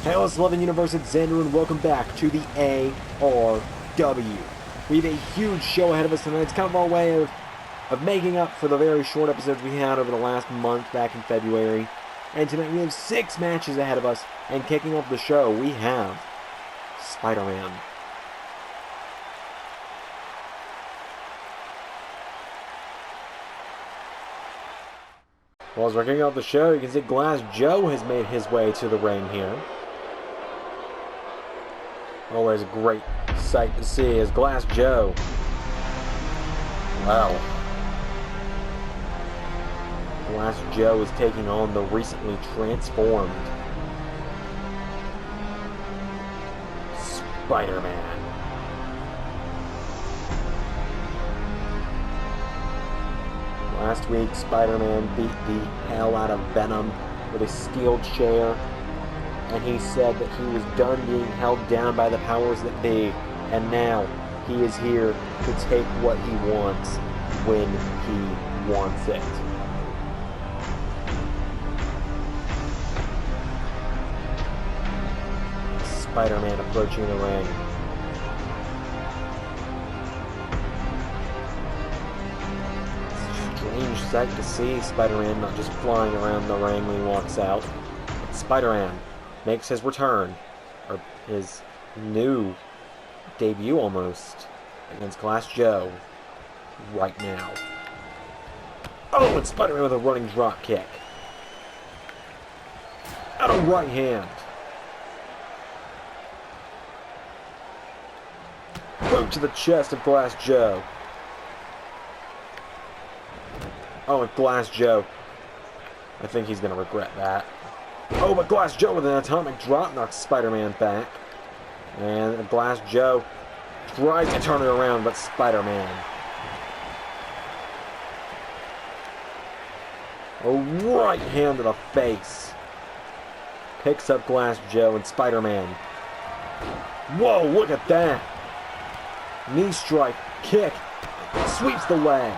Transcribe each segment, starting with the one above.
Hey, what's Love and Universe, it's Xander, and welcome back to the ARW. We have a huge show ahead of us tonight. It's kind of our way of making up for the very short episodes we had over the last month back in February. And tonight we have 6 matches ahead of us, and kicking off the show, we have Spider-Man. Well, as we're kicking off the show, you can see Glass Joe has made his way to the ring here. Always a great sight to see is Glass Joe. Wow. Glass Joe is taking on the recently transformed Spider-Man. Last week, Spider-Man beat the hell out of Venom with a steel chair. And he said that he was done being held down by the powers that be, and now he is here to take what he wants when he wants it. Spider-Man approaching the ring. Strange sight to see Spider-Man not just flying around the ring when he walks out. But Spider-Man makes his return, or his new debut almost, against Glass Joe right now. Oh, and Spider-Man with a running drop kick. Out of right hand. Boot to the chest of Glass Joe. Oh, and Glass Joe. I think he's going to regret that. Oh, but Glass Joe with an atomic drop knocks Spider-Man back. And Glass Joe tries to turn it around, but Spider-Man. A right hand to the face. Picks up Glass Joe and Spider-Man. Whoa, look at that. Knee strike, kick, sweeps the leg.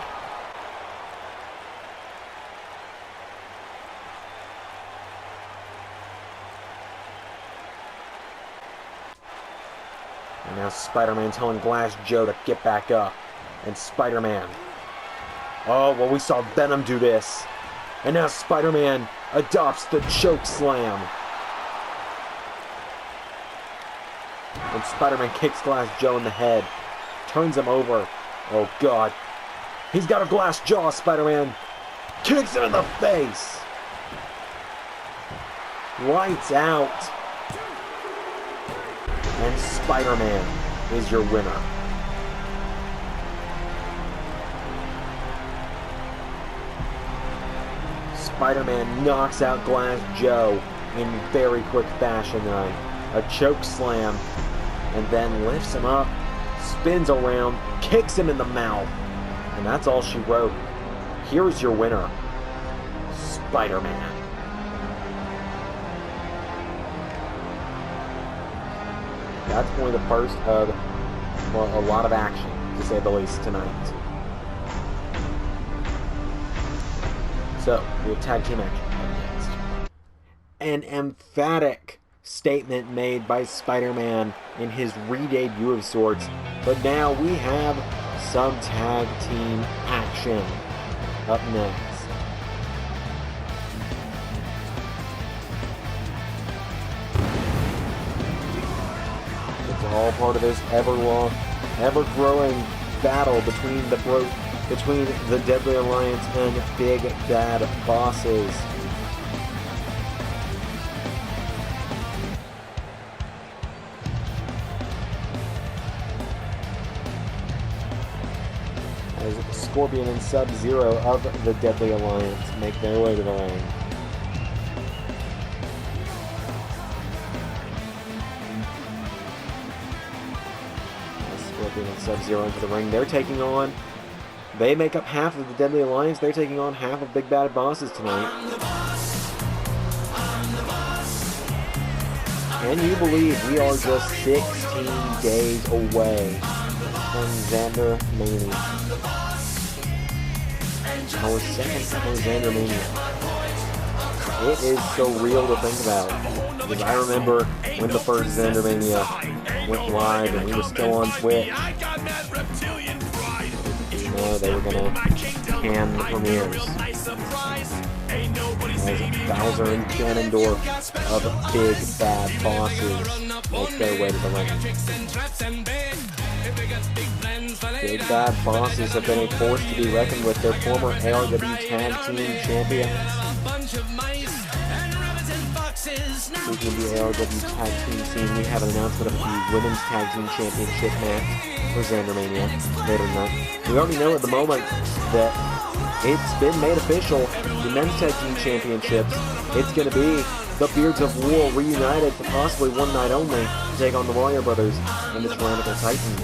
And now Spider-Man telling Glass Joe to get back up. And Spider-Man. Oh, well, we saw Venom do this. And now Spider-Man adopts the choke slam. And Spider-Man kicks Glass Joe in the head. Turns him over. Oh, God. He's got a glass jaw, Spider-Man. Kicks him in the face. Lights out. And Spider-Man is your winner. Spider-Man knocks out Glass Joe in very quick fashion tonight. A choke slam, and then lifts him up, spins around, kicks him in the mouth. And that's all she wrote. Here's your winner, Spider-Man. that's only the first of, well, a lot of action, to say the least, tonight. So, we have tag team action up next. An emphatic statement made by Spider-Man in his re-debut of sorts, but now we have some tag team action up next. It's all part of this ever-growing battle between the Deadly Alliance and Big Bad Bosses. As Scorpion and Sub-Zero of the Deadly Alliance make their way to the ring. Scorpion and Sub-Zero into the ring. They make up half of the Deadly Alliance. They're taking on half of Big Bad Bosses tonight. Can you believe we are just 16 days away from ZanderMania? Our second ever ZanderMania. It is so real to think about. Because I remember when the first ZanderMania went live and we were still on Twitch. You know, they were gonna can the premieres. As Bowser and Ganondorf of Big Bad Bosses make their way to the ring. Big Bad Bosses have been a force to be reckoned with. Their former ARW Tag Team Champions. Speaking of the ARW Tag Team scene, we have an announcement of the Women's Tag Team Championship match for ZanderMania later tonight. We already know at the moment that it's been made official. The Men's Tag Team Championships, it's going to be the Beards of War reunited for possibly one night only to take on the Warrior Brothers and the Tyrannical Titans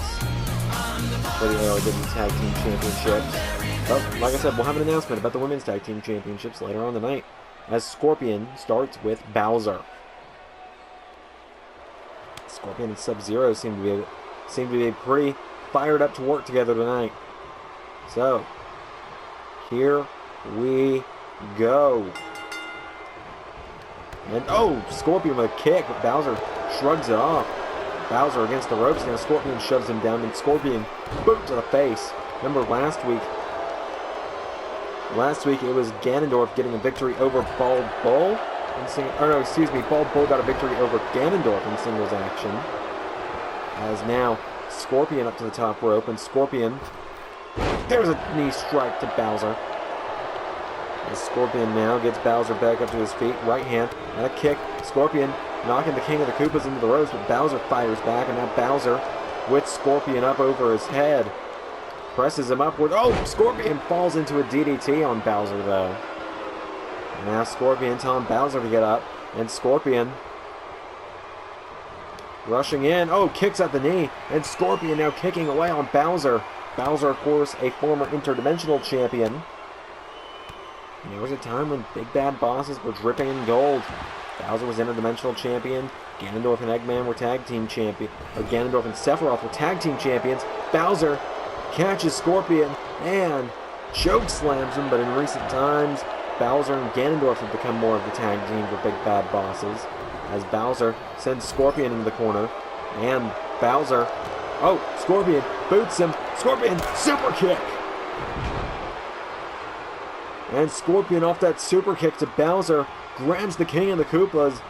for the ARW Tag Team Championships. But, like I said, we'll have an announcement about the Women's Tag Team Championships later on tonight, as Scorpion starts with Bowser. Scorpion and Sub-Zero seem to be pretty fired up to work together tonight. So, here we go. And, oh, Scorpion with a kick, but Bowser shrugs it off. Bowser against the ropes, now Scorpion shoves him down, and Scorpion, boot to the face. Remember last week it was Ganondorf getting a victory over Bald Bull. Bald Bull got a victory over Ganondorf in singles action. As now, Scorpion up to the top rope, and Scorpion, there's a knee strike to Bowser. As Scorpion now gets Bowser back up to his feet, right hand, and a kick. Scorpion knocking the King of the Koopas into the ropes, but Bowser fires back, and now Bowser, with Scorpion up over his head, presses him upward. Oh, Scorpion falls into a DDT on Bowser, though. Now Scorpion telling Bowser to get up, and Scorpion rushing in. Oh, kicks at the knee, and Scorpion now kicking away on Bowser. Bowser, of course, a former interdimensional champion. And there was a time when Big Bad Bosses were dripping in gold. Bowser was interdimensional champion. Ganondorf and Eggman were tag team champions. Ganondorf and Sephiroth were tag team champions. Bowser catches Scorpion and choke slams him, but in recent times, Bowser and Ganondorf have become more of the tag team for Big Bad Bosses. As Bowser sends Scorpion into the corner, and Bowser, oh, Scorpion boots him. Scorpion super kick. And Scorpion off that super kick to Bowser, grabs the King of the Koopas,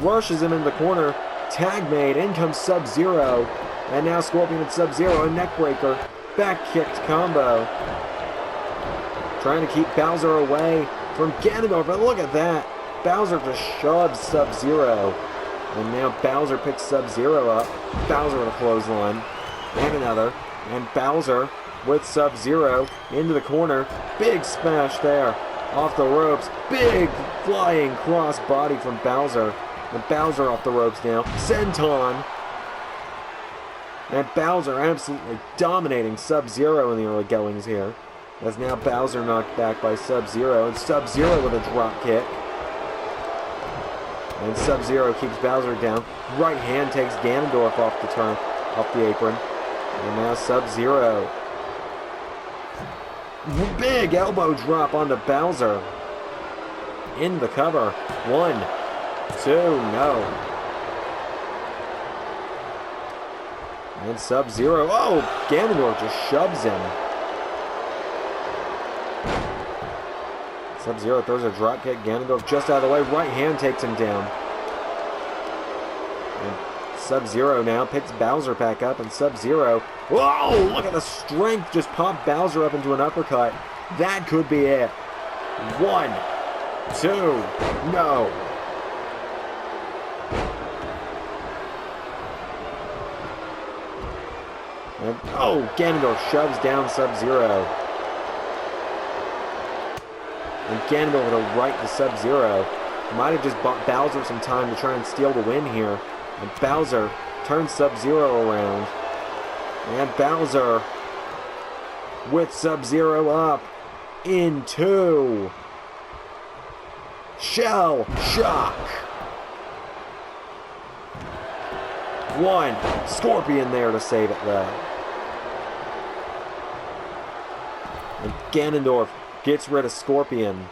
rushes him in the corner, tag made, in comes Sub-Zero, and now Scorpion and Sub-Zero, a neckbreaker, back kicked combo. Trying to keep Bowser away from Ganondorf, but look at that, Bowser just shoves Sub-Zero, and now Bowser picks Sub-Zero up, Bowser with a clothesline, and another, and Bowser with Sub-Zero into the corner. Big smash there off the ropes. Big flying cross body from Bowser. And Bowser off the ropes now. Senton. And Bowser absolutely dominating Sub-Zero in the early goings here. As now Bowser knocked back by Sub-Zero. And Sub-Zero with a drop kick. And Sub-Zero keeps Bowser down. Right hand takes Ganondorf off the apron. And now Sub-Zero. Big elbow drop onto Bowser. In the cover. 1, 2, no. And Sub-Zero. Oh, Ganondorf just shoves him. Sub-Zero throws a drop kick. Ganondorf just out of the way. Right hand takes him down. And Sub-Zero now picks Bowser back up. And Sub-Zero. Whoa! Look at the strength. Just popped Bowser up into an uppercut. That could be it. 1, 2, no. And, oh, Ganondorf shoves down Sub-Zero. And Ganondorf with a right to Sub-Zero. Might have just bought Bowser some time to try and steal the win here. And Bowser turns Sub-Zero around. And Bowser with Sub-Zero up into Shell Shock. 1. Scorpion there to save it though. And Ganondorf gets rid of Scorpion.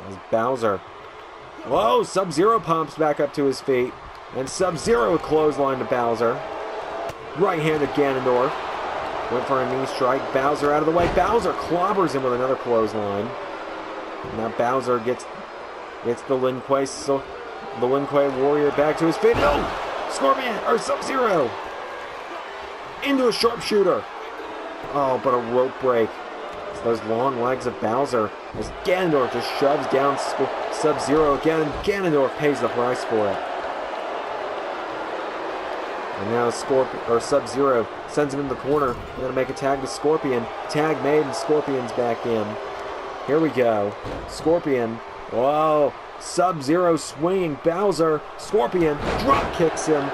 As Bowser. Whoa, Sub-Zero pumps back up to his feet. And Sub-Zero clothesline to Bowser. Right hand to Ganondorf. Went for a knee strike. Bowser out of the way. Bowser clobbers him with another clothesline. Now Bowser gets the Lin Kuei warrior back to his feet. No! Scorpion, or Sub-Zero! Into a sharpshooter. Oh, but a rope break. It's those long legs of Bowser. As Ganondorf just shoves down Sub-Zero again, and Ganondorf pays the price for it. And now Sub-Zero sends him in the corner. They're going to make a tag to Scorpion. Tag made, and Scorpion's back in. Here we go. Scorpion. Whoa. Sub-Zero swinging Bowser. Scorpion drop kicks him.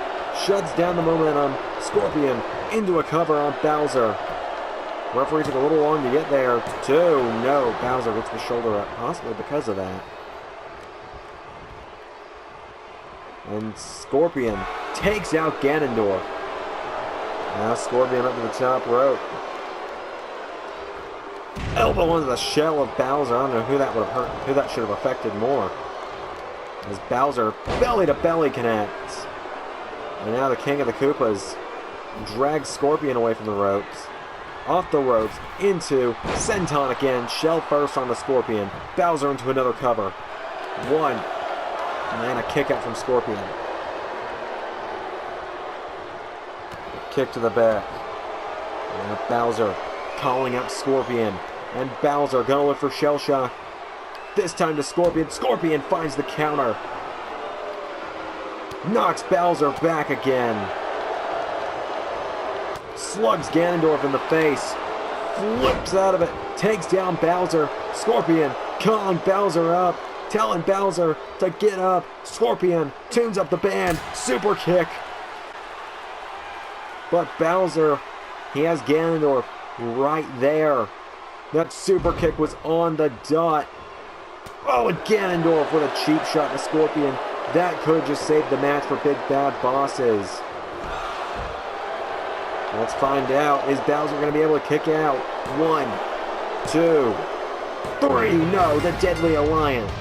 Shuts down the momentum. Scorpion into a cover on Bowser. Referee took a little long to get there. 2. No. Bowser gets the shoulder up. Possibly because of that. And Scorpion takes out Ganondorf. Now Scorpion up to the top rope. Elbow into the shell of Bowser. I don't know who that would have hurt, who that should have affected more. As Bowser belly to belly connects. And now the King of the Koopas drags Scorpion away from the ropes. Off the ropes into Senton again. Shell first on the Scorpion. Bowser into another cover. 1. And then a kick out from Scorpion. Kick to the back. And Bowser calling out Scorpion. And Bowser gonna look for Shell Shock. This time to Scorpion. Scorpion finds the counter. Knocks Bowser back again. Slugs Ganondorf in the face. Flips out of it. Takes down Bowser. Scorpion calling Bowser up. Telling Bowser to get up. Scorpion tunes up the band. Super kick. But Bowser, he has Ganondorf right there. That super kick was on the dot. Oh, and Ganondorf with a cheap shot to Scorpion. That could just save the match for Big Bad Bosses. Let's find out. Is Bowser going to be able to kick out? 1, 2, 3. No, the Deadly Alliance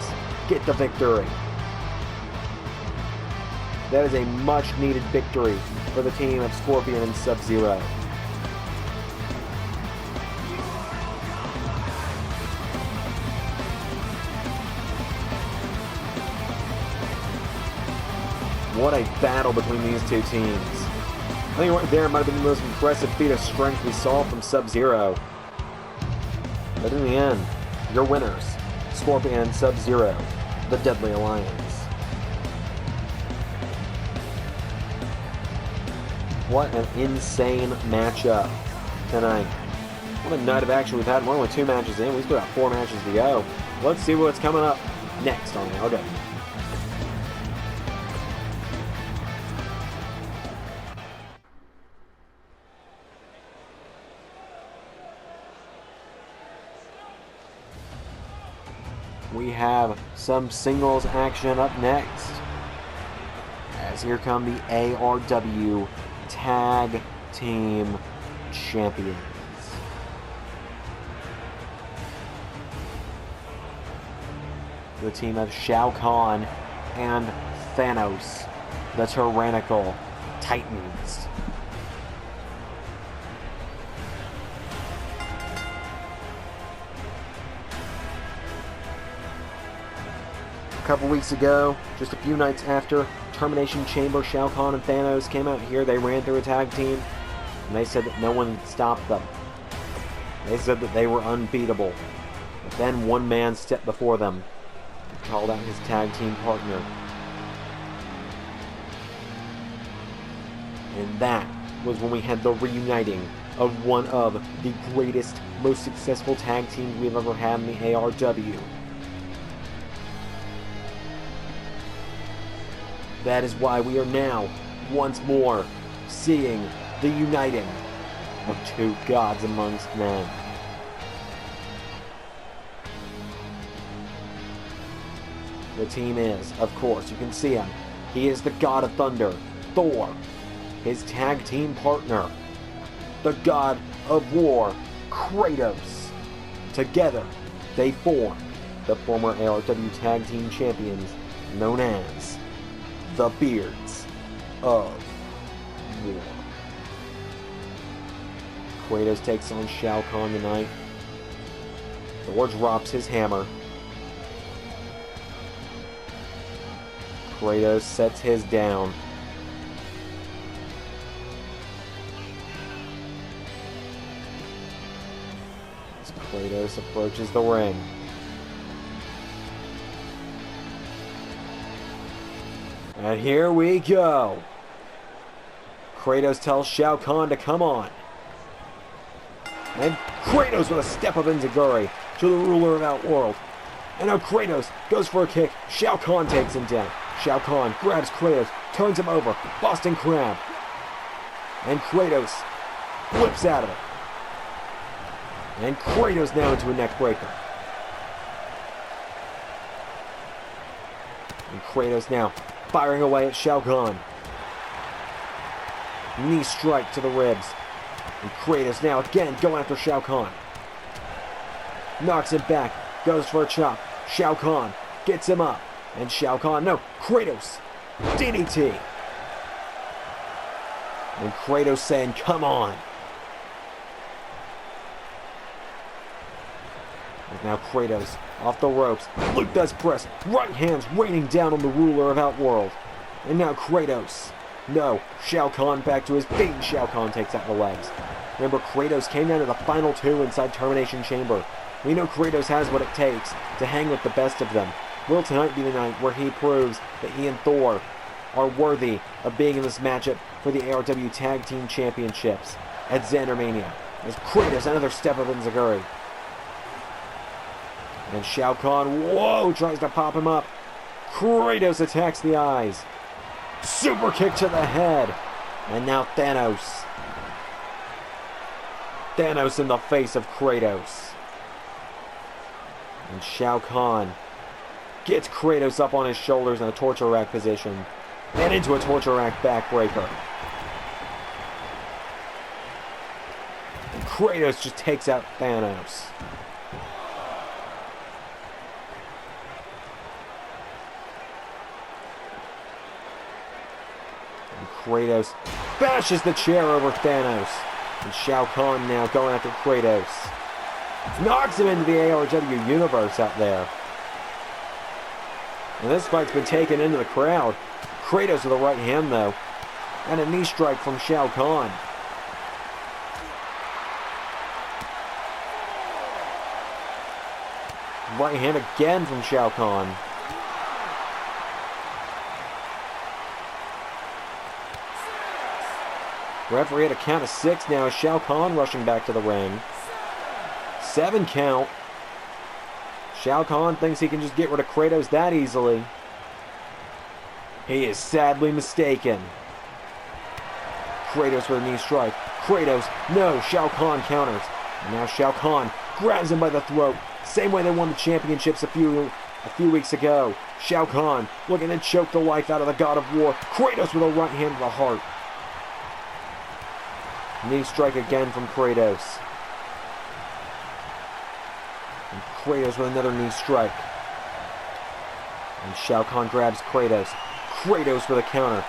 get the victory. That is a much-needed victory for the team of Scorpion and Sub-Zero. What a battle between these two teams. I think right there might have been the most impressive feat of strength we saw from Sub-Zero. But in the end, your winners, Scorpion and Sub-Zero, the Deadly Alliance. What an insane matchup tonight. What a night of action we've had. We're only 2 matches in. We've still got 4 matches to go. Let's see what's coming up next on ARW. We we have some singles action up next. As here come the ARW Tag Team Champions. The team of Shao Kahn and Thanos, the Tyrannical Titans. A couple weeks ago, just a few nights after Termination Chamber, Shao Kahn and Thanos came out here. They ran through a tag team, and they said that no one stopped them. They said that they were unbeatable. But then one man stepped before them and called out his tag team partner. And that was when we had the reuniting of one of the greatest, most successful tag teams we've ever had in the ARW. That is why we are now, once more, seeing the uniting of two gods amongst men. The team is, of course, you can see him. He is the God of Thunder, Thor. His tag team partner, the God of War, Kratos. Together, they form the former ARW Tag Team Champions, known as the Beards of War. Kratos takes on Shao Kahn tonight. Thor drops his hammer. Kratos sets his down. As Kratos approaches the ring. And here we go. Kratos tells Shao Kahn to come on. And Kratos with a step of Enziguri to the ruler of Outworld. And now Kratos goes for a kick. Shao Kahn takes him down. Shao Kahn grabs Kratos, turns him over. Boston Crab. And Kratos flips out of it. And Kratos now into a neck breaker. And Kratos now firing away at Shao Kahn. Knee strike to the ribs. And Kratos now again going after Shao Kahn. Knocks him back. Goes for a chop. Shao Kahn gets him up. And Shao Kahn, no, Kratos. DDT. And Kratos saying, come on. And now Kratos off the ropes. Luke does press. Right hands raining down on the ruler of Outworld. And now Kratos. No. Shao Kahn back to his feet. And Shao Kahn takes out the legs. Remember, Kratos came down to the final two inside Termination Chamber. We know Kratos has what it takes to hang with the best of them. Will tonight be the night where he proves that he and Thor are worthy of being in this matchup for the ARW Tag Team Championships at ZanderMania. As Kratos, another step of Enziguri. And Shao Kahn, whoa, tries to pop him up. Kratos attacks the eyes. Super kick to the head. And now Thanos. Thanos in the face of Kratos. And Shao Kahn gets Kratos up on his shoulders in a torture rack position. And into a torture rack backbreaker. And Kratos just takes out Thanos. Kratos bashes the chair over Thanos. And Shao Kahn now going after Kratos. Knocks him into the ARW universe out there. And this fight's been taken into the crowd. Kratos with a right hand though. And a knee strike from Shao Kahn. Right hand again from Shao Kahn. Referee at a count of 6 now. Shao Kahn rushing back to the ring. 7 count. Shao Kahn thinks he can just get rid of Kratos that easily. He is sadly mistaken. Kratos with a knee strike. Kratos, no, Shao Kahn counters. And now Shao Kahn grabs him by the throat. Same way they won the championships a few a few weeks ago. Shao Kahn looking to choke the life out of the God of War. Kratos with a right hand to the heart. Knee strike again from Kratos. And Kratos with another knee strike. And Shao Kahn grabs Kratos. Kratos with a counter.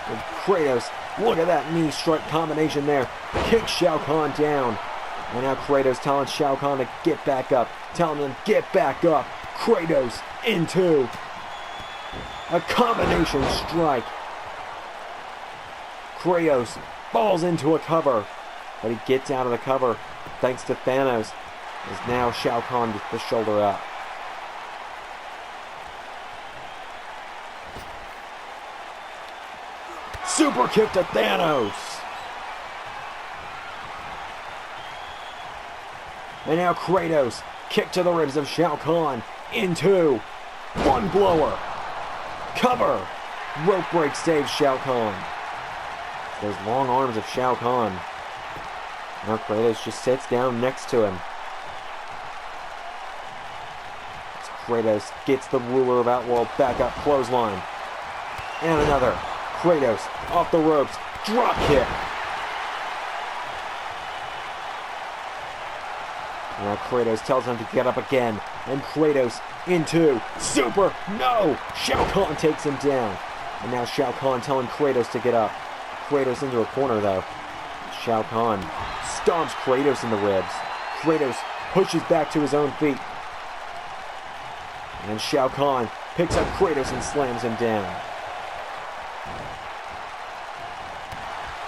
And Kratos, look at that knee strike combination there. Kicks Shao Kahn down. And now Kratos telling Shao Kahn to get back up. Telling him, get back up. Kratos into a combination strike. Kratos falls into a cover. But he gets out of the cover thanks to Thanos. As now Shao Kahn gets the shoulder up. Super kick to Thanos. And now Kratos, kick to the ribs of Shao Kahn into one blower. Cover. Rope break saves Shao Kahn. Those long arms of Shao Kahn. Now Kratos just sits down next to him. As Kratos gets the ruler of Outworld back up clothesline. And another. Kratos off the ropes. Drop kick. Now Kratos tells him to get up again. And Kratos into super. No! Shao Kahn takes him down. And now Shao Kahn telling Kratos to get up. Kratos into a corner though. Shao Kahn stomps Kratos in the ribs. Kratos pushes back to his own feet. And Shao Kahn picks up Kratos and slams him down.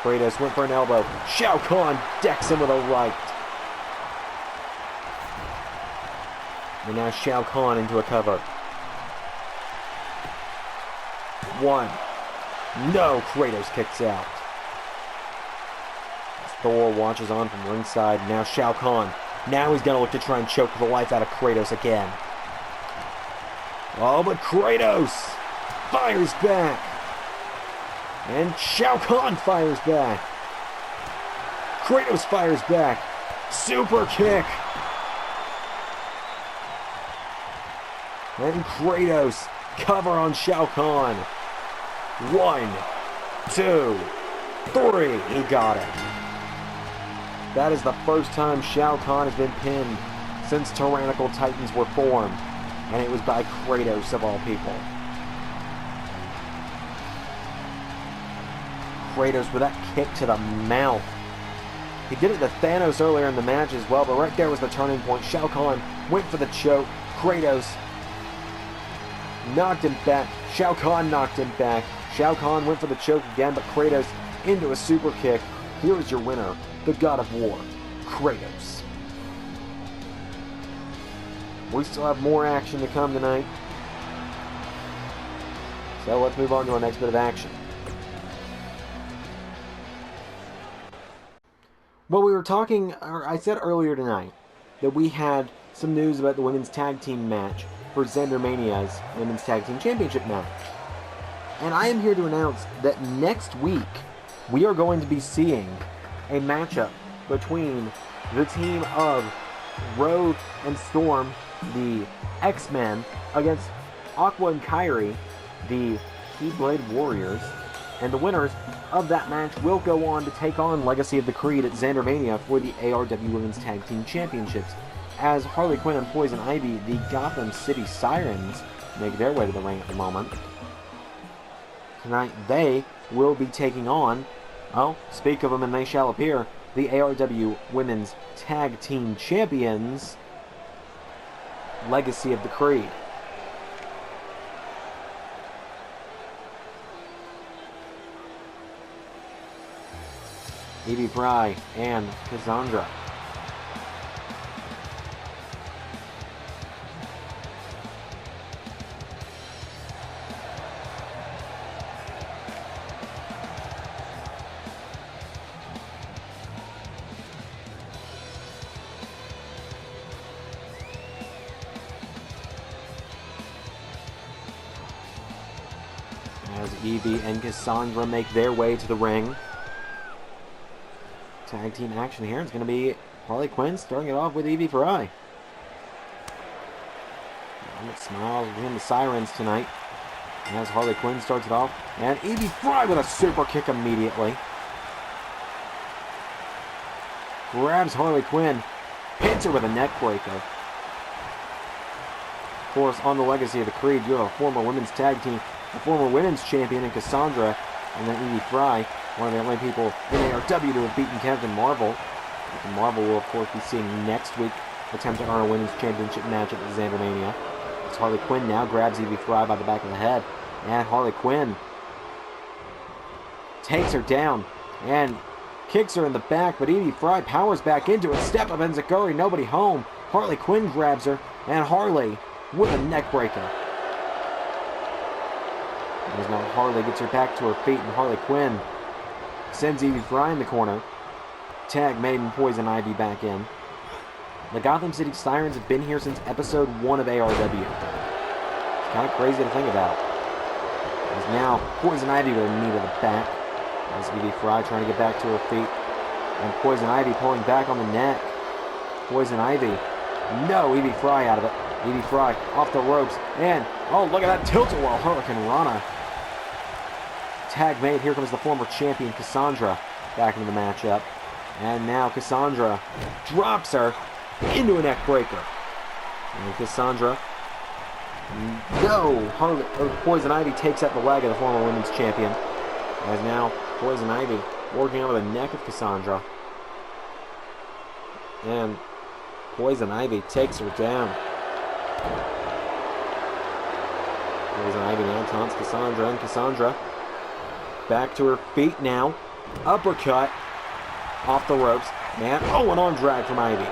Kratos went for an elbow. Shao Kahn decks him with a right. And now Shao Kahn into a cover. One. No, Kratos kicks out. As Thor watches on from ringside. Now Shao Kahn. Now he's going to look to try and choke the life out of Kratos again. Oh, but Kratos fires back. And Shao Kahn fires back. Kratos fires back. Super kick. And Kratos cover on Shao Kahn. 1, 2, 3. He got it. That is the first time Shao Kahn has been pinned since Tyrannical Titans were formed. And it was by Kratos of all people. Kratos with that kick to the mouth. He did it to Thanos earlier in the match as well, but right there was the turning point. Shao Kahn went for the choke. Kratos knocked him back. Shao Kahn knocked him back. Shao Kahn went for the choke again, but Kratos into a super kick. Here is your winner, the God of War, Kratos. We still have more action to come tonight. So let's move on to our next bit of action. Well, we were talking, or I said earlier tonight, that we had some news about the women's tag team match for ZanderMania's women's tag team championship match. And I am here to announce that next week, we are going to be seeing a matchup between the team of Rogue and Storm, the X-Men, against Aqua and Kyrie, the Keyblade Warriors. And the winners of that match will go on to take on Legacy of the Creed at ZanderMania for the ARW Women's Tag Team Championships. As Harley Quinn and Poison Ivy, the Gotham City Sirens, make their way to the ring at the moment. Tonight they will be taking on, well, speak of them and they shall appear, the ARW Women's Tag Team Champions, Legacy of the Creed. Evie Pry and Cassandra. As Evie and Cassandra make their way to the ring. Tag team action here. It's going to be Harley Quinn starting it off with Evie Fry. Smiles win the sirens tonight. As Harley Quinn starts it off. And Evie Fry with a super kick immediately. Grabs Harley Quinn. Hits her with a neck breaker. Of course, on the legacy of the Creed, you have a former women's tag team, a former women's champion in Cassandra, and then Evie Fry, one of the only people in ARW to have beaten Captain Marvel. Captain Marvel will, of course, be seeing next week attempt to earn a women's championship match at the ZanderMania. As Harley Quinn now grabs Evie Fry by the back of the head. And Harley Quinn takes her down and kicks her in the back, but Evie Fry powers back into it. Step up Enziguri, nobody home. Harley Quinn grabs her, and Harley with a neck breaker. As now Harley gets her back to her feet, and Harley Quinn sends Evie Fry in the corner. Tag Maiden Poison Ivy back in. The Gotham City Sirens have been here since episode 1 of ARW. It's kind of crazy to think about. As now Poison Ivy with a knee to the back. As Evie Fry trying to get back to her feet. And Poison Ivy pulling back on the neck. Poison Ivy. No, Evie Fry out of it. Evie Fry off the ropes. And, oh, look at that tilt-a-whirl Hurricane Rana. Tag made. Here comes the former champion Cassandra back into the matchup. And now Cassandra drops her into a neck breaker. And Cassandra. No! Poison Ivy takes out the leg of the former women's champion. As now Poison Ivy working over the neck of Cassandra. And Poison Ivy takes her down. Poison Ivy now taunts Cassandra, and Cassandra back to her feet now. Uppercut off the ropes. Man, oh, an arm drag from Ivy.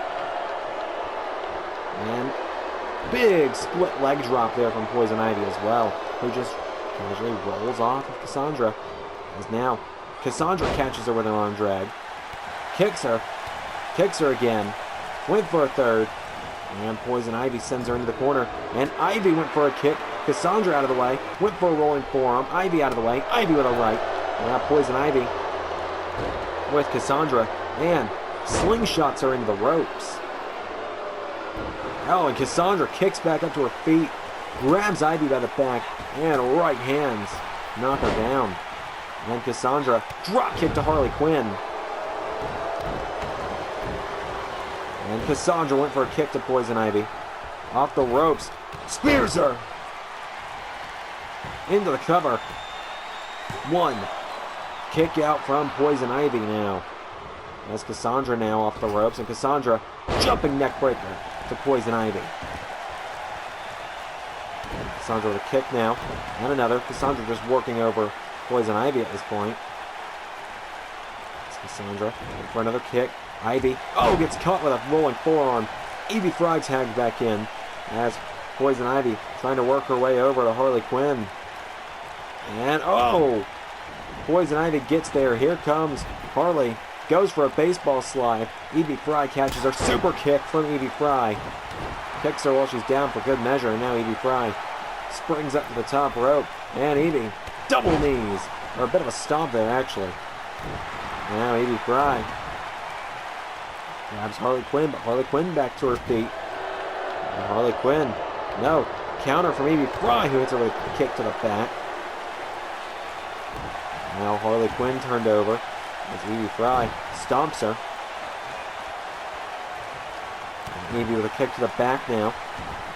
And big split leg drop there from Poison Ivy as well, who just casually rolls off of Cassandra. As now Cassandra catches her with an arm drag. Kicks her again. Went for a third. And Poison Ivy sends her into the corner. And Ivy went for a kick. Cassandra out of the way. Went for a rolling forearm. Ivy out of the way. Ivy with a right. And now Poison Ivy with Cassandra. And slingshots her into the ropes. Oh, and Cassandra kicks back up to her feet. Grabs Ivy by the back. And right hands knock her down. And Cassandra drop kick to Harley Quinn. And Cassandra went for a kick to Poison Ivy. Off the ropes. Spears her. Into the cover. One. Kick out from Poison Ivy now. As Cassandra now off the ropes. And Cassandra jumping neck breaker to Poison Ivy. And Cassandra with a kick now. And another. Cassandra just working over Poison Ivy at this point. It's Cassandra for another kick. Ivy, oh, gets caught with a rolling forearm. Evie Fry tags back in as Poison Ivy trying to work her way over to Harley Quinn. And, oh, Poison Ivy gets there. Here comes Harley. Goes for a baseball slide. Evie Fry catches her. Super kick from Evie Fry. Kicks her while she's down for good measure. And now Evie Fry springs up to the top rope. And Evie, double knees. Or a bit of a stomp there, actually. Now Evie Fry grabs Harley Quinn, but Harley Quinn back to her feet. And Harley Quinn, no, counter from Evie Fry, who hits her with a kick to the back. Now Harley Quinn turned over as Evie Fry stomps her. And Evie with a kick to the back now.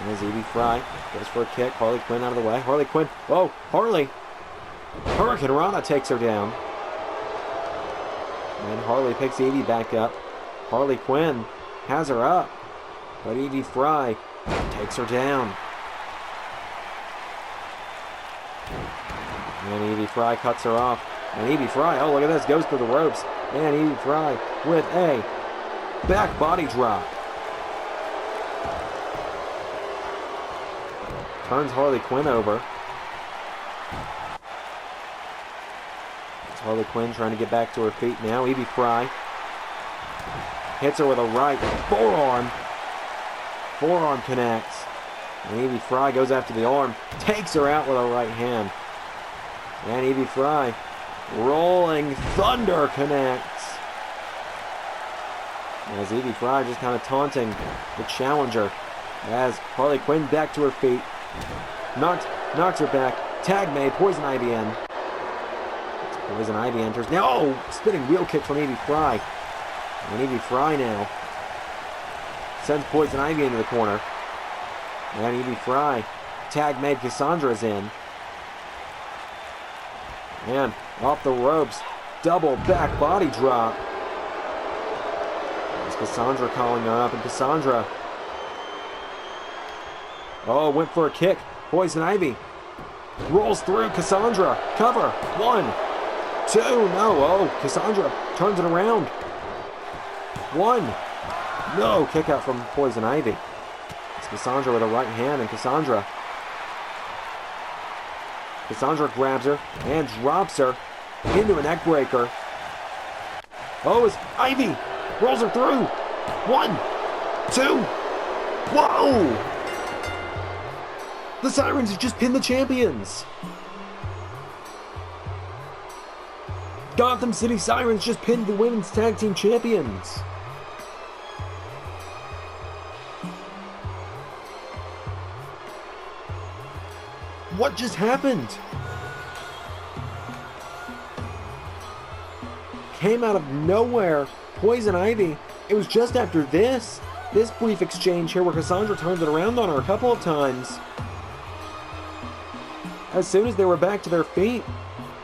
And as Evie Fry goes for a kick, Harley Quinn out of the way. Harley Quinn, whoa, Harley! Hurricane Rana takes her down. And Harley picks Evie back up. Harley Quinn has her up, but Evie Fry takes her down. And Evie Fry cuts her off. And Evie Fry, oh look at this, goes through the ropes. And Evie Fry with a back body drop. Turns Harley Quinn over. It's Harley Quinn trying to get back to her feet now. Evie Fry hits her with a right forearm. Forearm connects. And Evie Fry goes after the arm. Takes her out with a right hand. And Evie Fry, rolling thunder connects. As Evie Fry just kind of taunting the challenger. As Harley Quinn back to her feet. Knocks her back. Tag made. Poison Ivy in. Poison Ivy enters. Now, oh, spinning wheel kick from Evie Fry. And Evie Fry now sends Poison Ivy into the corner. And Evie Fry. Tag made. Cassandra's in. And off the ropes. Double back body drop. There's Cassandra calling her up. And Cassandra. Oh, went for a kick. Poison Ivy rolls through. Cassandra. Cover. 1, 2. No. Oh, Cassandra turns it around. 1. No. Kick out from Poison Ivy. It's Cassandra with a right hand. And Cassandra grabs her and drops her into a neck breaker. Oh, it's Ivy. Rolls her through. 1, 2. Whoa! The Sirens have just pinned the champions. Gotham City Sirens just pinned the women's tag team champions. What just happened? Came out of nowhere. Poison Ivy. It was just after this brief exchange here where Cassandra turned it around on her a couple of times. As soon as they were back to their feet,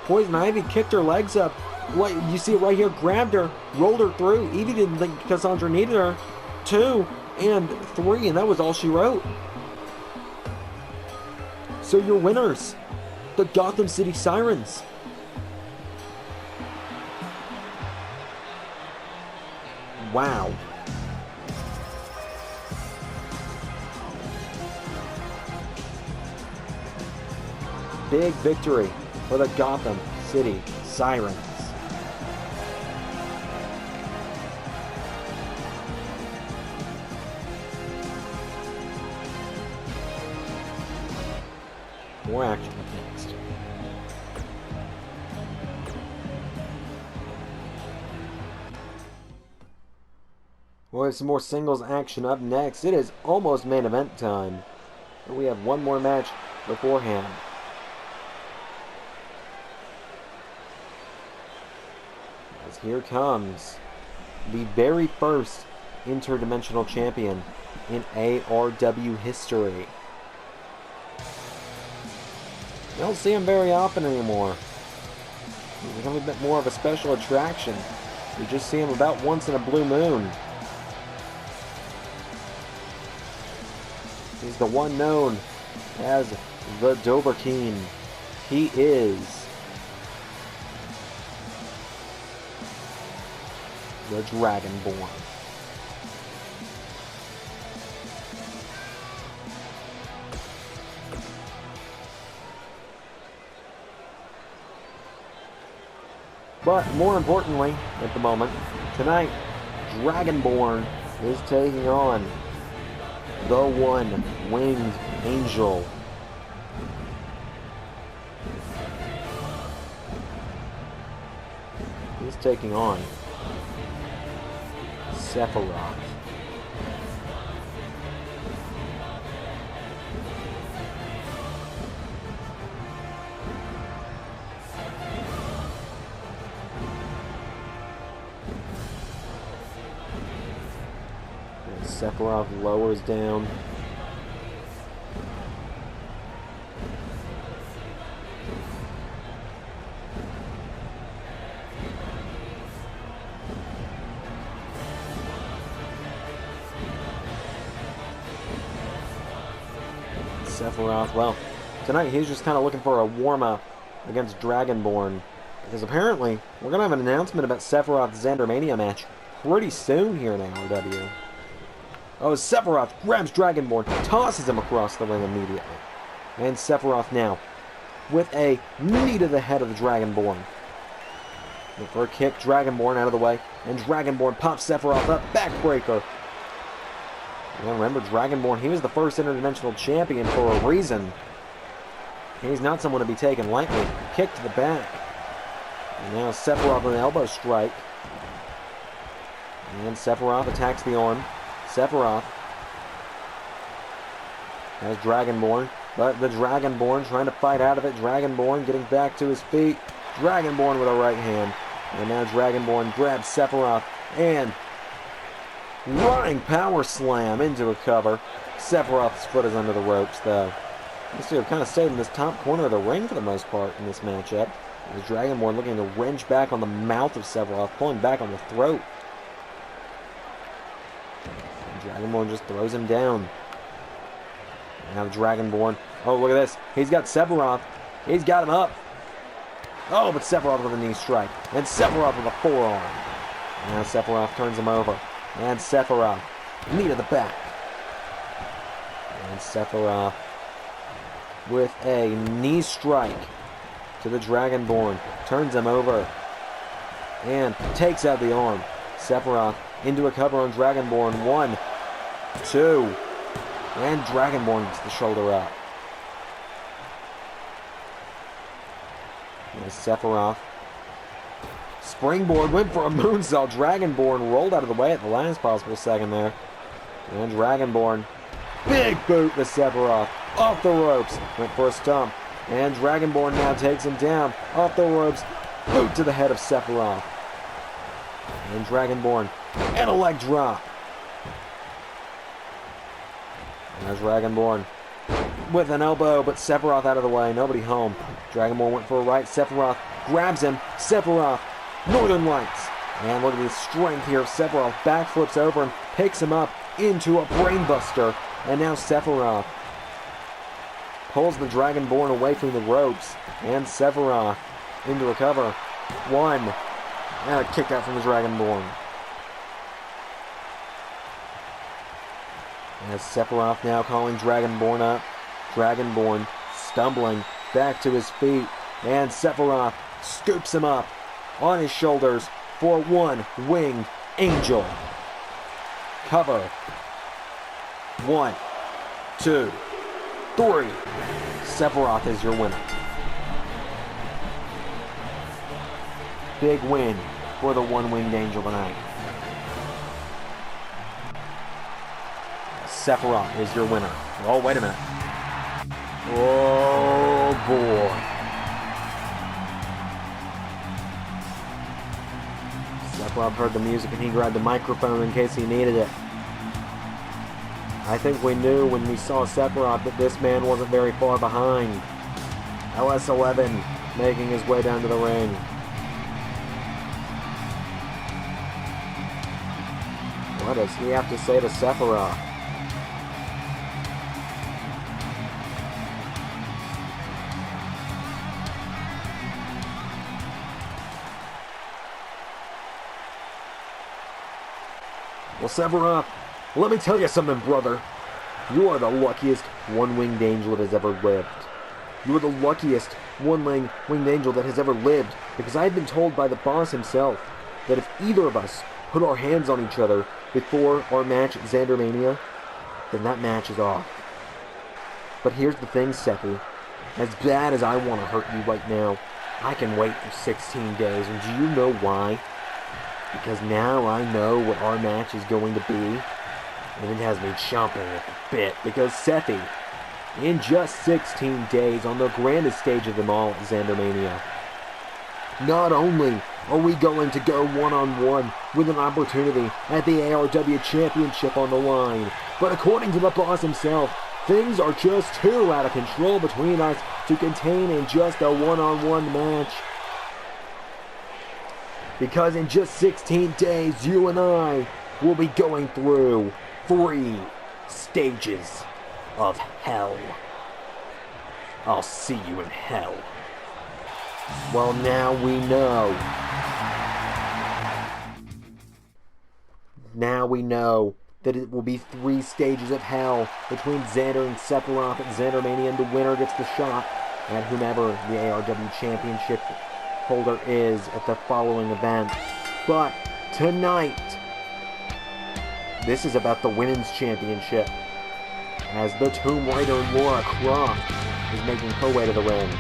Poison Ivy kicked her legs up. You see it right here, grabbed her, rolled her through. Evie didn't think Cassandra needed her. 2 and 3, and that was all she wrote. So your winners, the Gotham City Sirens. Wow. Big victory for the Gotham City Sirens. More action up next. We'll have some more singles action up next. It is almost main event time. And we have one more match beforehand. As here comes the very first interdimensional champion in ARW history. You don't see him very often anymore. He's become a bit more of a special attraction. You just see him about once in a blue moon. He's the one known as the Doberkeen. He is the Dragonborn. But more importantly, at the moment, tonight, Dragonborn is taking on the One Winged Angel. He's taking on Sephiroth. Sephiroth lowers down. Sephiroth, well, tonight he's just kind of looking for a warm-up against Dragonborn. Because apparently, we're going to have an announcement about Sephiroth's ZanderMania match pretty soon here in ARW. Oh, Sephiroth grabs Dragonborn, tosses him across the ring immediately. And Sephiroth now with a knee to the head of the Dragonborn. Look for a kick, Dragonborn out of the way, and Dragonborn pops Sephiroth up, backbreaker. And remember, Dragonborn, he was the first interdimensional champion for a reason. He's not someone to be taken lightly. Kick to the back. And now Sephiroth with an elbow strike. And Sephiroth attacks the arm. Sephiroth There's Dragonborn. But the Dragonborn trying to fight out of it. Dragonborn getting back to his feet. Dragonborn with a right hand. And now Dragonborn grabs Sephiroth and running power slam into a cover. Sephiroth's foot is under the ropes, though. These two have kind of stayed in this top corner of the ring for the most part in this matchup. The Dragonborn looking to wrench back on the mouth of Sephiroth, pulling back on the throat. And Dragonborn just throws him down. Now the Dragonborn. Oh, look at this. He's got Sephiroth. He's got him up. Oh, but Sephiroth with a knee strike. And Sephiroth with a forearm. Now Sephiroth turns him over. And Sephiroth. Knee to the back. And Sephiroth with a knee strike to the Dragonborn. Turns him over. And takes out the arm. Sephiroth into a cover on Dragonborn. 1, 2. And Dragonborn gets the shoulder up. There's Sephiroth. Springboard went for a moonsault. Dragonborn rolled out of the way at the last possible second there. And Dragonborn. Big boot to Sephiroth. Off the ropes. Went for a stump. And Dragonborn now takes him down. Off the ropes. Boot to the head of Sephiroth. And Dragonborn. And a leg drop. And there's Dragonborn with an elbow, but Sephiroth out of the way. Nobody home. Dragonborn went for a right. Sephiroth grabs him. Sephiroth. Northern Lights. And look at the strength here. Sephiroth backflips over and picks him up into a brainbuster. And now Sephiroth pulls the Dragonborn away from the ropes. And Sephiroth into a cover. 1. And a kick out from the Dragonborn. As Sephiroth now calling Dragonborn up. Dragonborn stumbling back to his feet. And Sephiroth scoops him up on his shoulders for 1 winged angel. Cover. 1, 2, 3. Sephiroth is your winner. Big win for the 1 winged angel tonight. Sephiroth is your winner. Oh, wait a minute. Oh, boy. Sephiroth heard the music and he grabbed the microphone in case he needed it. I think we knew when we saw Sephiroth that this man wasn't very far behind. LS11 making his way down to the ring. What does he have to say to Sephiroth? Well, Sephiroth, let me tell you something, brother. You are the luckiest 1 winged angel that has ever lived. You are the luckiest 1 winged angel that has ever lived, because I had been told by the boss himself that if either of us put our hands on each other before our match at ZanderMania, then that match is off. But here's the thing, Sephi. As bad as I want to hurt you right now, I can wait for 16 days, and do you know why? Because now I know what our match is going to be, and it has me chomping at the bit, because Sephi, in just 16 days, on the grandest stage of them all at ZanderMania, not only are we going to go one-on-one with an opportunity at the ARW Championship on the line, but according to the boss himself, things are just too out of control between us to contain in just a one-on-one match. Because in just 16 days, you and I will be going through 3 stages of hell. I'll see you in hell. Well, now we know. Now we know that it will be 3 stages of hell between Xander and Sephiroth at ZanderMania, and the winner gets the shot at whomever the ARW Championship holder is at the following event. But tonight, this is about the Women's Championship, as the Tomb Raider Lara Croft is making her way to the ring.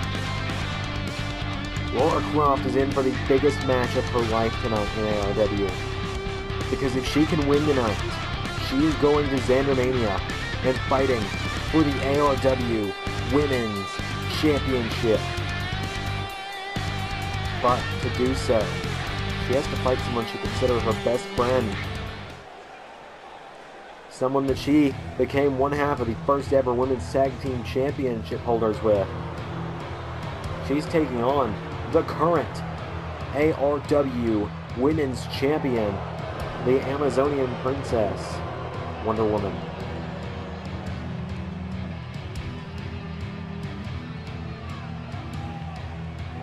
Lara Croft is in for the biggest match of her life tonight in ARW. Because if she can win tonight, she is going to ZanderMania and fighting for the ARW Women's Championship. But to do so, she has to fight someone she considers her best friend. Someone that she became one half of the first ever Women's Tag Team Championship holders with. She's taking on the current ARW Women's Champion, the Amazonian Princess, Wonder Woman.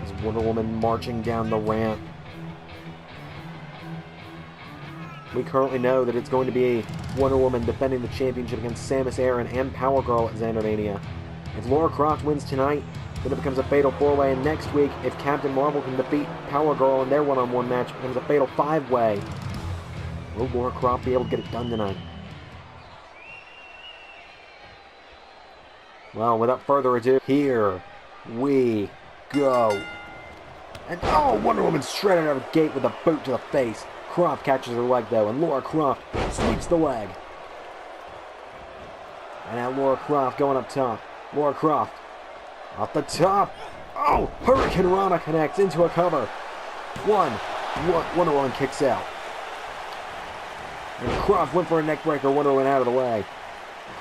As Wonder Woman marching down the ramp. We currently know that it's going to be Wonder Woman defending the championship against Samus Aran and Power Girl at ZanderMania. If Lara Croft wins tonight, then it becomes a fatal 4-way, and next week, if Captain Marvel can defeat Power Girl in their one-on-one match, it becomes a fatal 5-way. Will Lara Croft be able to get it done tonight? Well, without further ado, here we go. And oh, Wonder Woman shredded out of the gate with a boot to the face. Croft catches her leg though, and Lara Croft sweeps the leg. And now Lara Croft going up top. Lara Croft off the top. Oh, Hurricane Rana connects into a cover. Wonder Woman kicks out. And Croft went for a neck breaker. Wonder Woman out of the way.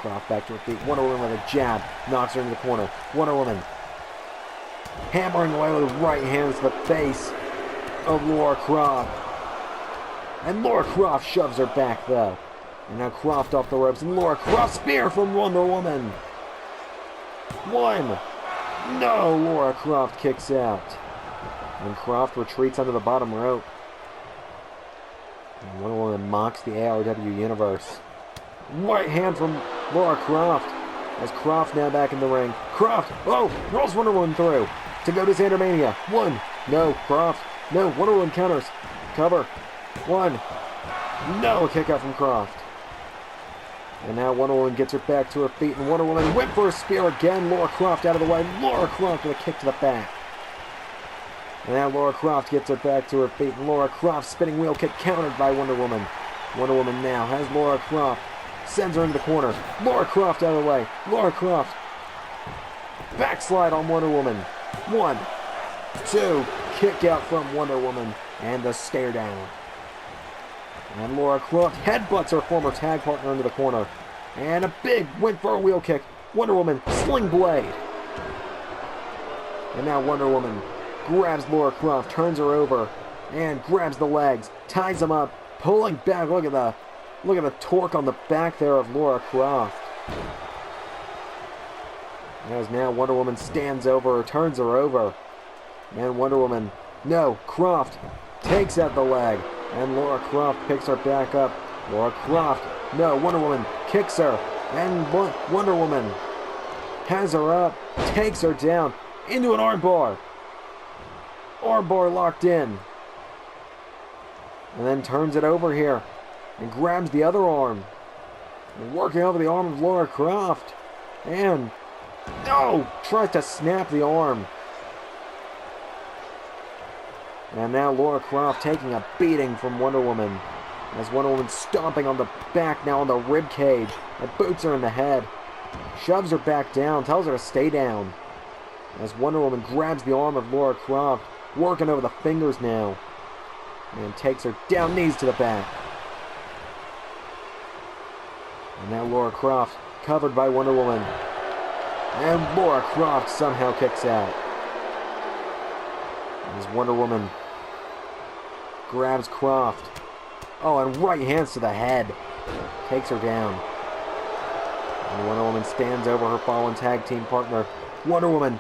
Croft back to her feet. Wonder Woman with a jab knocks her into the corner. Wonder Woman hammering away with right hands to the face of Lara Croft. And Lara Croft shoves her back though. And now Croft off the ropes, and Lara Croft spear from Wonder Woman. One. No, Lara Croft kicks out. And Croft retreats under the bottom rope. And Wonder Woman mocks the ARW universe. Right hand from Lara Croft. As Croft now back in the ring. Croft, oh, rolls Wonder Woman through to go to ZanderMania. One. No, Croft. No, Wonder Woman counters. Cover. One. No, a kick out from Croft. And now Wonder Woman gets her back to her feet, and Wonder Woman went for a spear again. Lara Croft out of the way. Lara Croft with a kick to the back. And now Lara Croft gets her back to her feet, and Lara Croft spinning wheel kick countered by Wonder Woman. Wonder Woman now has Lara Croft. Sends her into the corner. Lara Croft out of the way. Lara Croft. Backslide on Wonder Woman. 1, 2. Kick out from Wonder Woman. And the stare down. And Lara Croft headbutts her former tag partner into the corner. And a big went for a wheel kick. Wonder Woman sling blade. And now Wonder Woman grabs Lara Croft, turns her over, and grabs the legs, ties them up, pulling back. Look at the torque on the back there of Lara Croft. As now Wonder Woman stands over her, turns her over. And Wonder Woman, no, Croft takes out the leg. And Lara Croft picks her back up. Lara Croft, no, Wonder Woman kicks her. And Wonder Woman has her up, takes her down into an armbar. Armbar locked in. And then turns it over here and grabs the other arm. And working over the arm of Lara Croft. And, no, tries to snap the arm. And now Lara Croft taking a beating from Wonder Woman. As Wonder Woman stomping on the back, now on the rib cage. And boots her in the head. Shoves her back down, tells her to stay down. As Wonder Woman grabs the arm of Lara Croft, working over the fingers now. And takes her down, knees to the back. And now Lara Croft covered by Wonder Woman. And Lara Croft somehow kicks out. As Wonder Woman grabs Croft. Oh, and right hands to the head. Takes her down. And Wonder Woman stands over her fallen tag team partner. Wonder Woman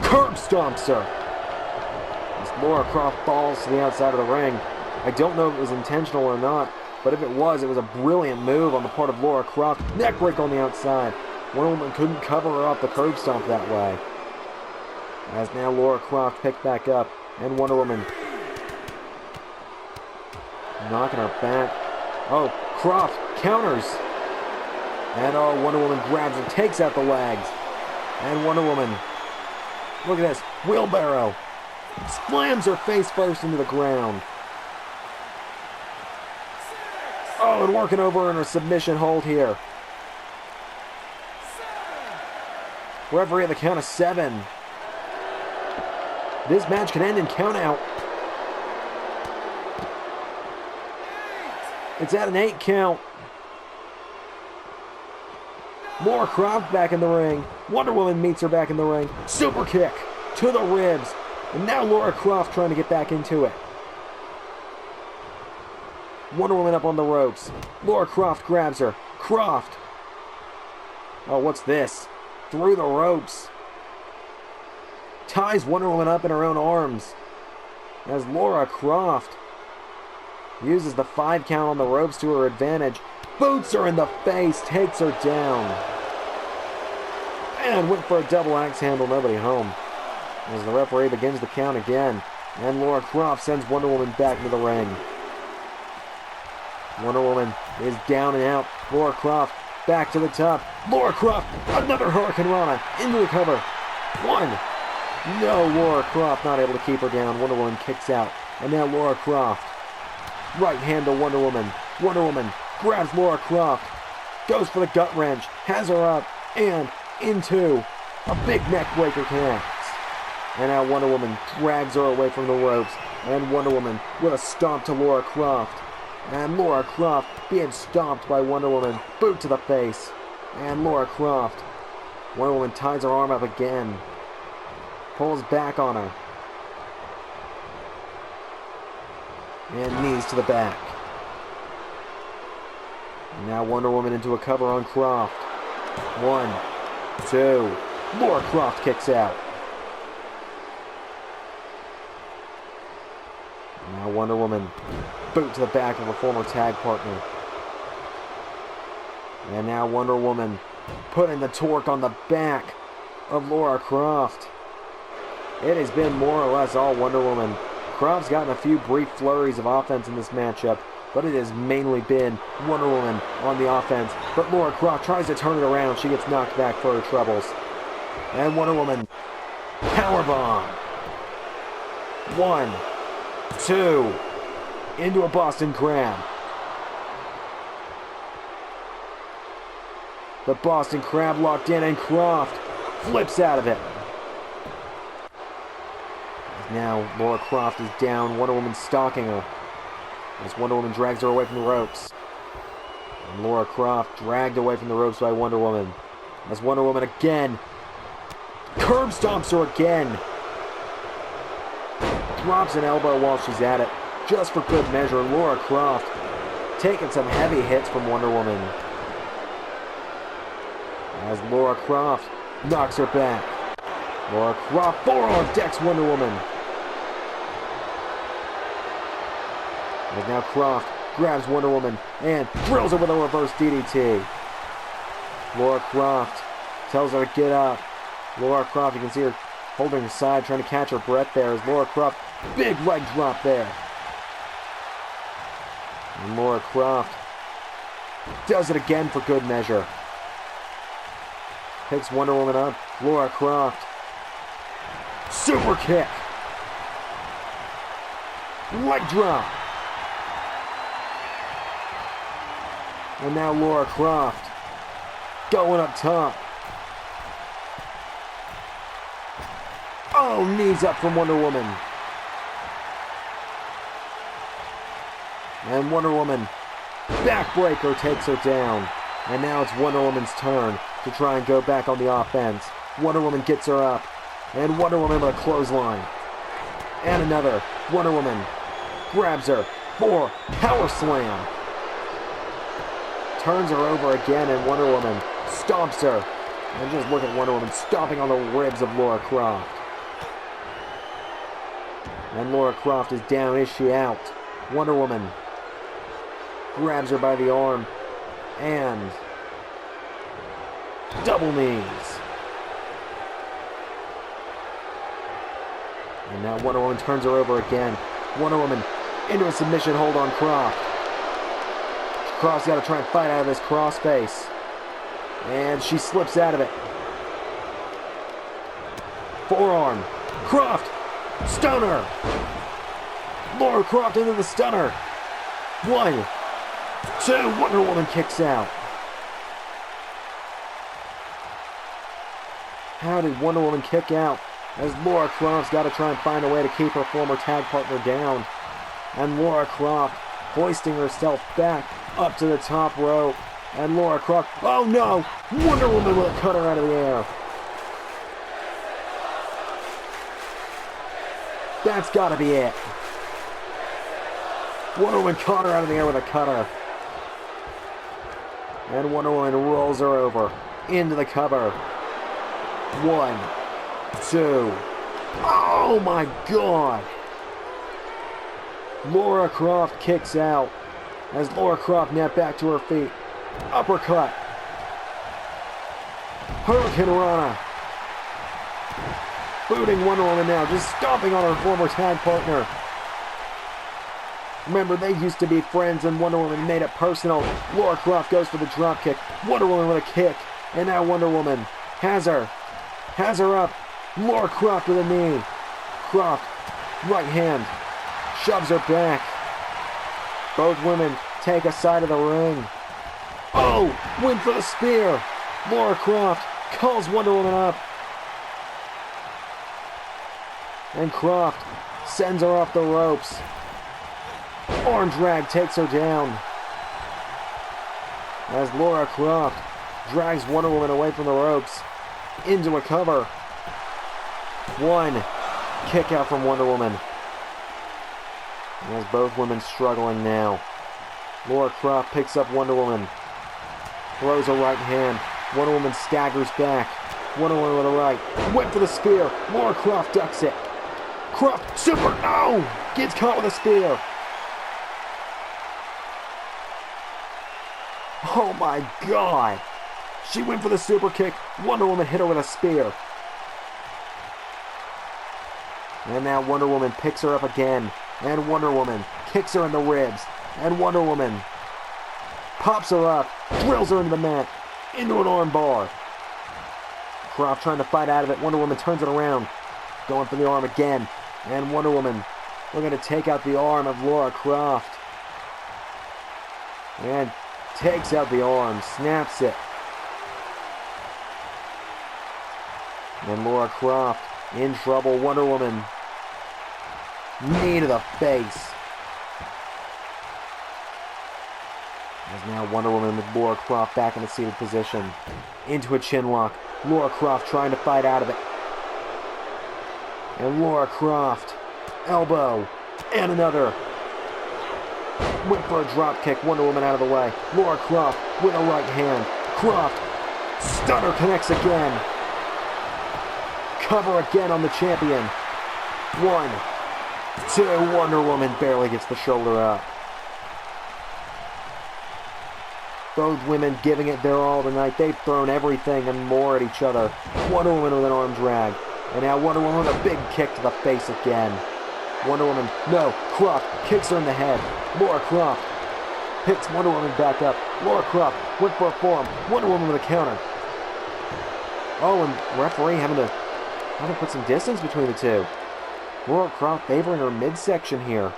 curb stomps her. As Lara Croft falls to the outside of the ring. I don't know if it was intentional or not, but if it was a brilliant move on the part of Lara Croft. Neckbreak on the outside. Wonder Woman couldn't cover her up the curb stomp that way. As now Lara Croft picked back up, and Wonder Woman knocking her back. Oh, Croft counters. And oh, Wonder Woman grabs and takes out the legs. And Wonder Woman, look at this, wheelbarrow. Slams her face first into the ground. Oh, and working over in her submission hold here. Referee at the count of 7. This match can end in count out. It's at an 8 count. Lara Croft back in the ring. Wonder Woman meets her back in the ring. Super kick to the ribs. And now Lara Croft trying to get back into it. Wonder Woman up on the ropes. Lara Croft grabs her. Croft. Oh, what's this? Through the ropes. Ties Wonder Woman up in her own arms. As Lara Croft uses the 5 count on the ropes to her advantage. Boots her in the face. Takes her down. And went for a double axe handle. Nobody home. As the referee begins the count again. And Lara Croft sends Wonder Woman back into the ring. Wonder Woman is down and out. Lara Croft back to the top. Lara Croft, another Hurricane Rana into the cover. 1. No, Lara Croft not able to keep her down. Wonder Woman kicks out. And now Lara Croft. Right hand to Wonder Woman. Wonder Woman grabs Lara Croft. Goes for the gut wrench. Has her up. And into a big neck breaker connects. And now Wonder Woman drags her away from the ropes. And Wonder Woman with a stomp to Lara Croft. And Lara Croft being stomped by Wonder Woman. Boot to the face. And Lara Croft. Wonder Woman ties her arm up again. Pulls back on her. And knees to the back. And now Wonder Woman into a cover on Croft. 1, 2. Lara Croft kicks out. And now Wonder Woman. Boot to the back of a former tag partner. And now Wonder Woman putting the torque on the back of Lara Croft. It has been more or less all Wonder Woman. Croft's gotten a few brief flurries of offense in this matchup, but it has mainly been Wonder Woman on the offense. But Lara Croft tries to turn it around. She gets knocked back for her troubles. And Wonder Woman, powerbomb. 1, 2, into a Boston Crab. The Boston Crab locked in, and Croft flips out of it. Now Lara Croft is down. Wonder Woman stalking her as Wonder Woman drags her away from the ropes. And Lara Croft dragged away from the ropes by Wonder Woman. As Wonder Woman again curb stomps her again. Drops an elbow while she's at it, just for good measure. Lara Croft taking some heavy hits from Wonder Woman. As Lara Croft knocks her back. Lara Croft forearm decks Wonder Woman. As now Croft grabs Wonder Woman and drills her with a reverse DDT. Lara Croft tells her to get up. Lara Croft, you can see her holding her side, trying to catch her breath there. As Lara Croft, big leg drop there. And Lara Croft does it again for good measure. Picks Wonder Woman up. Lara Croft. Super kick. Leg drop. And now Lara Croft going up top. Oh, knees up from Wonder Woman. And Wonder Woman, backbreaker, takes her down. And now it's Wonder Woman's turn to try and go back on the offense. Wonder Woman gets her up. And Wonder Woman with a clothesline. And another. Wonder Woman grabs her for power slam. Turns her over again, and Wonder Woman stomps her. And just look at Wonder Woman stomping on the ribs of Lara Croft. And Lara Croft is down. Is she out? Wonder Woman grabs her by the arm. And double knees. And now Wonder Woman turns her over again. Wonder Woman into a submission hold on Croft. Croft's got to try and fight out of this cross space. And she slips out of it. Forearm. Croft. Stunner. Lara Croft into the stunner. 1, 2. Wonder Woman kicks out. How did Wonder Woman kick out? As Lara Croft's got to try and find a way to keep her former tag partner down. And Lara Croft hoisting herself back up to the top rope. And Lara Croft, oh no! Wonder Woman will cut her out of the air. That's got to be it. Wonder Woman caught her out of the air with a cutter. And Wonder Woman rolls her over into the cover. 1, 2. Oh my God! Lara Croft kicks out as Lara Croft now back to her feet. Uppercut. Hurricane Rana. Booting Wonder Woman now, just stomping on her former tag partner. Remember, they used to be friends and Wonder Woman made it personal. Lara Croft goes for the drop kick. Wonder Woman with a kick. And now Wonder Woman has her up. Lara Croft with a knee. Croft, right hand, shoves her back. Both women take a side of the ring. Oh, win for the spear. Lara Croft calls Wonder Woman up. And Croft sends her off the ropes. Arm drag takes her down. As Lara Croft drags Wonder Woman away from the ropes into a cover. 1 kick out from Wonder Woman. As both women struggling now. Lara Croft picks up Wonder Woman. Throws a right hand. Wonder Woman staggers back. Wonder Woman with a right. Went for the spear. Lara Croft ducks it. Croft, super, no! Gets caught with a spear. Oh my God! She went for the super kick. Wonder Woman hit her with a spear. And now Wonder Woman picks her up again. And Wonder Woman kicks her in the ribs. And Wonder Woman pops her up, drills her into the mat, into an arm bar. Croft trying to fight out of it. Wonder Woman turns it around, going for the arm again. And Wonder Woman looking to take out the arm of Lara Croft. And takes out the arm, snaps it. And Lara Croft in trouble. Wonder Woman, knee to the face. As now Wonder Woman with Lara Croft back in the seated position. Into a chin lock. Lara Croft trying to fight out of it. And Lara Croft, elbow, and another. Went for a drop kick. Wonder Woman out of the way. Lara Croft with a right hand. Croft, stunner connects again. Cover again on the champion. 1, 2. Wonder Woman barely gets the shoulder up. Both women giving it their all tonight. They've thrown everything and more at each other. Wonder Woman with an arm drag. And now Wonder Woman with a big kick to the face again. Wonder Woman, no, Croft kicks her in the head. Lara Croft picks Wonder Woman back up. Lara Croft went for a forearm. Wonder Woman with a counter. Oh, and referee having to put some distance between the two. Lara Croft favoring her midsection here.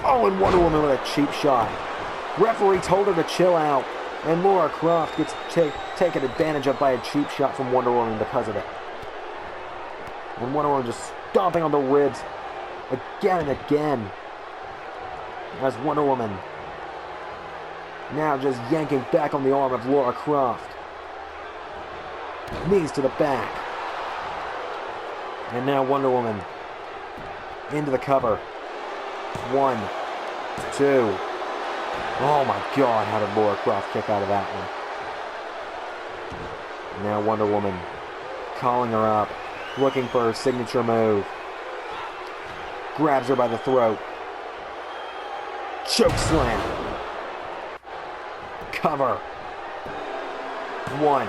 Oh, and Wonder Woman with a cheap shot. Referee told her to chill out, and Lara Croft gets taken advantage of by a cheap shot from Wonder Woman because of it. And Wonder Woman just stomping on the ribs again and again. As Wonder Woman now just yanking back on the arm of Lara Croft. Knees to the back. And now Wonder Woman into the cover. 1, 2. Oh my God, how did Lara Croft kick out of that one? Now Wonder Woman calling her up, looking for her signature move. Grabs her by the throat. Choke slam. Cover. 1,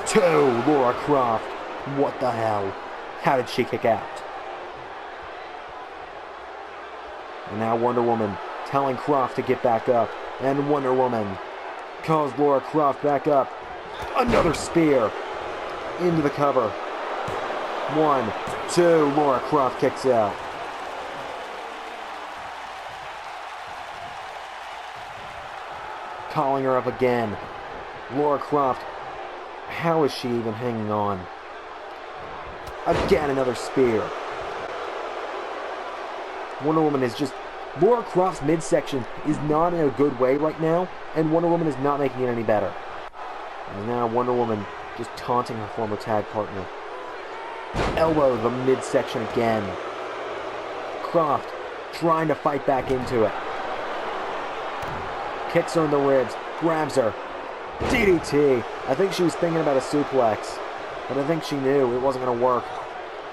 2. Lara Croft. What the hell? How did she kick out? And now Wonder Woman telling Croft to get back up. And Wonder Woman calls Lara Croft back up. Another spear. Into the cover. 1, 2. Lara Croft kicks out. Calling her up again. Lara Croft How is she even hanging on? Again, another spear. Wonder Woman is just... Lara Croft's midsection is not in a good way right now, and Wonder Woman is not making it any better. And now Wonder Woman just taunting her former tag partner. Elbow the midsection again. Croft trying to fight back into it. Kicks her in the ribs, grabs her. DDT. I think she was thinking about a suplex, but I think she knew it wasn't going to work.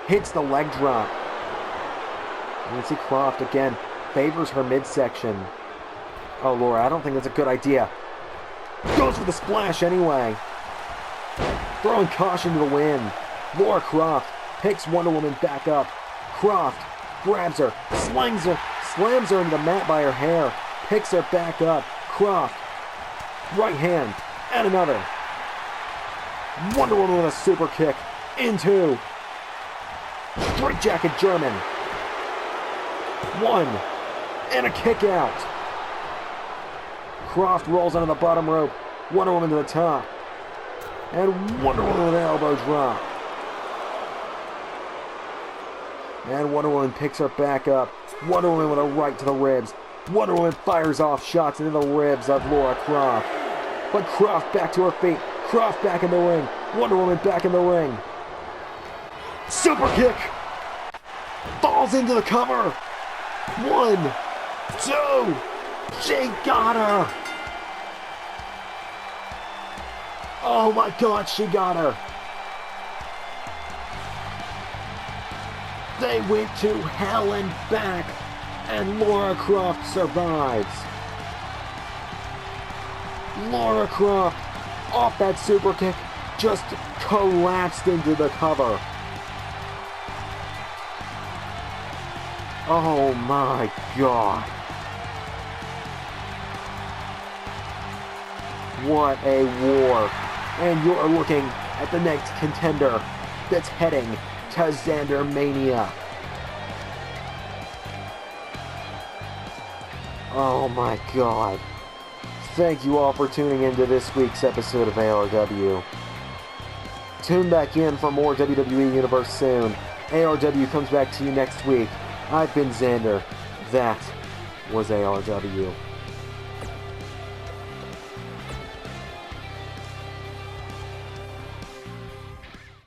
Hits the leg drop. And you see Croft again favors her midsection. Oh, Lara, I don't think that's a good idea. Goes for the splash anyway. Throwing caution to the wind. Lara Croft picks Wonder Woman back up. Croft grabs her, slams her into the mat by her hair, picks her back up. Croft, right hand, and another. Wonder Woman with a super kick into Straight Jacket German. One, and a kick out. Croft rolls onto the bottom rope. Wonder Woman to the top. And Wonder Woman with an elbow drop. And Wonder Woman picks her back up. Wonder Woman with a right to the ribs. Wonder Woman fires off shots into the ribs of Lara Croft. But Croft back to her feet. Croft back in the ring. Wonder Woman back in the ring. Super kick. Falls into the cover. 1, 2. She got her. Oh my God, she got her. They went to hell and back, and Lara Croft survives. Lara Croft, off that super kick, just collapsed into the cover. Oh my God. What a war. And you're looking at the next contender that's heading to ZanderMania. Oh my God. Thank you all for tuning into this week's episode of ARW. Tune back in for more WWE Universe soon. ARW comes back to you next week. I've been Xander. That was ARW.